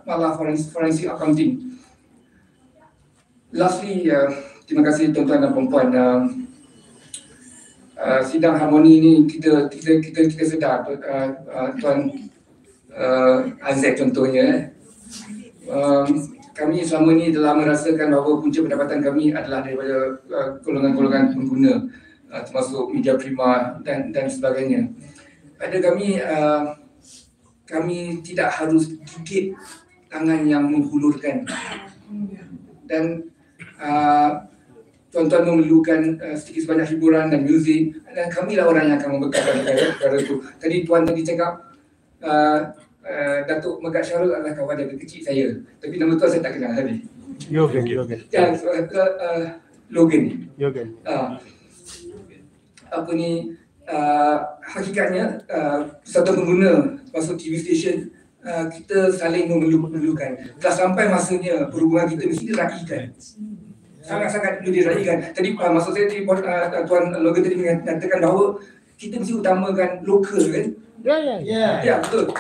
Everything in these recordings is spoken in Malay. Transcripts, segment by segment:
malah forensic accounting. Lastly, terima kasih tuan-tuan dan puan-puan. Sidang harmoni ini kita sedar, Tuan Azek contohnya. Kami selama ini telah merasakan bahawa punca pendapatan kami adalah daripada golongan-golongan pengguna, termasuk media prima dan sebagainya. Pada kami tidak harus gigit tangan yang menghulurkan, dan tuan-tuan memerlukan sedikit sebanyak hiburan dan muzik, dan kamilah orang yang akan membekalkan perkara itu. Tadi tuan cakap Datuk Megat Syarul adalah kawan dari kecil saya, tapi nama tuan saya tak kenal tadi. Logan. Hakikatnya satu pengguna masuk TV station, kita saling memerlukan. Telah sampai masanya perhubungan kita mesti diraikan. Sangat-sangat perlu diraikan. Tadi maksud saya tadi Tuan Logan tadi mengatakan bahawa kita mesti utamakan lokal, kan? Ya, betul.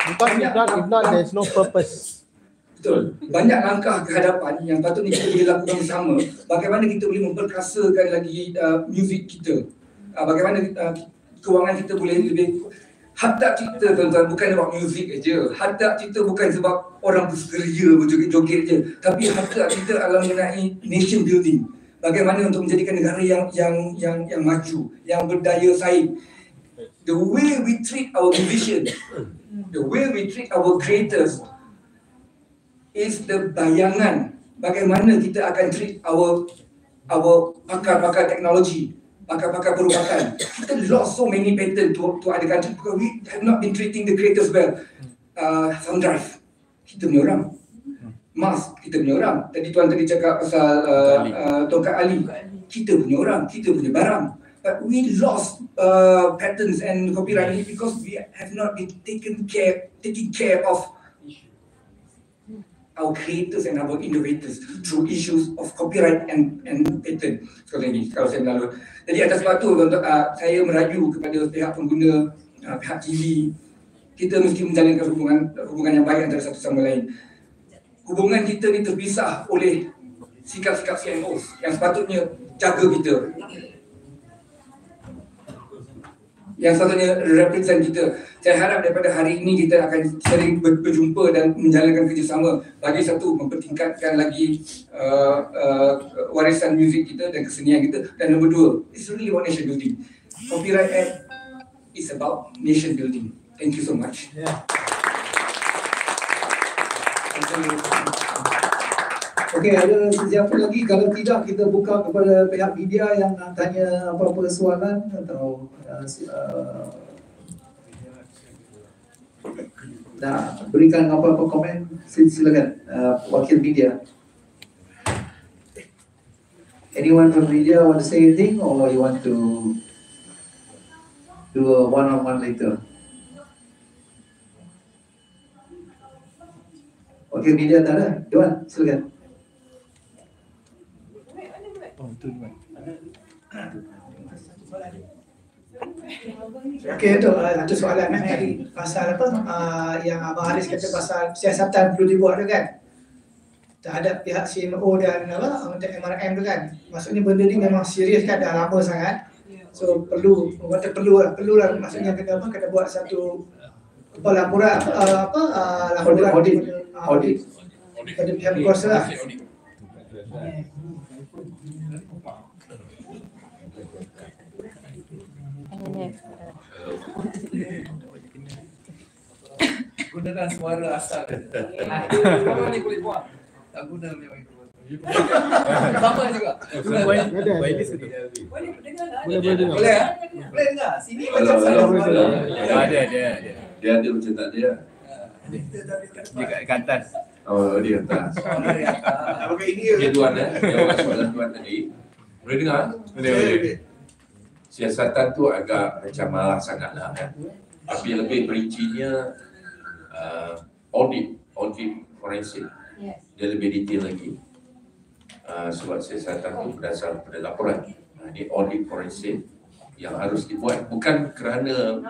Because if not, there's no purpose. Betul. Banyak langkah ke hadapan yang patutnya kita boleh lakukan bersama. Bagaimana kita boleh memperkasakan lagi muzik kita. Bagaimana kewangan kita boleh lebih. Hadap kita, tuan-tuan, bukan sebab muzik aja. Hadap kita bukan sebab orang berseria berjoget-joget je. Tapi hadap kita adalah mengenai nation building. Bagaimana untuk menjadikan negara yang maju, yang berdaya saing. The way we treat our musicians, the way we treat our creators is the bayangan bagaimana kita akan treat our pakar-pakar teknologi, pakar-pakar perubatan. Kita lost so many patent to other countries because we have not been treating the creators well. Sound drive, kita punya orang. Mask, kita punya orang. Tuan tadi cakap pasal tongkat Ali, kita punya orang, kita punya barang. But we lost patents and copyright because we have not been taking care of our creators and our innovators through issues of copyright and patent. Sekali lagi, kalau saya melalui. Jadi atas sebab itu, saya merayu kepada pihak pengguna, pihak TV, kita mesti menjalankan hubungan yang baik antara satu sama lain. Hubungan kita ni terpisah oleh sikap-sikap CMOs yang sepatutnya jaga kita, yang satunya represent kita. Saya harap daripada hari ini kita akan sering berjumpa dan menjalankan kerjasama bagi satu mempertingkatkan lagi warisan muzik kita dan kesenian kita, dan nombor dua, it's really about nation building. Copyright Act is about nation building. Thank you so much. Okey, ada sesiapa lagi? Kalau tidak, kita buka kepada pihak media yang nak tanya apa-apa soalan atau nak berikan apa-apa komen. Silakan, wakil media. Anyone from media want to say anything, or you want to do a one-on-one later? Wakil media tak ada? Dewan, silakan. Okey, itu satu soalan tadi pasal apa yang Abang Haris kata pasal siasatan perlu dibuat tu kan, terhadap pihak CMO dan untuk MRM tu kan. Maksudnya benda ni memang serius kan, dah lama sangat. So perlu lah maksudnya kena buat satu laporan audit pada pihak kuasa lah. Gunakan suara asal. Kalau ni boleh buat, tak guna memang itu. Sama juga. Boleh dengar? Sini macam saya. Dia ada macam tak dia. Dia kat atas. Oh, dia atas. Okey, ini dia tuan jawab soalan tuan tadi. Boleh dengar? Boleh. Siasatan tu agak macam malah sangatlah kan. Tapi lebih perincinya audit forensik. Dia lebih detail lagi. Sebab siasatan tu berdasar pada laporan. Ini audit forensik yang harus dibuat bukan kerana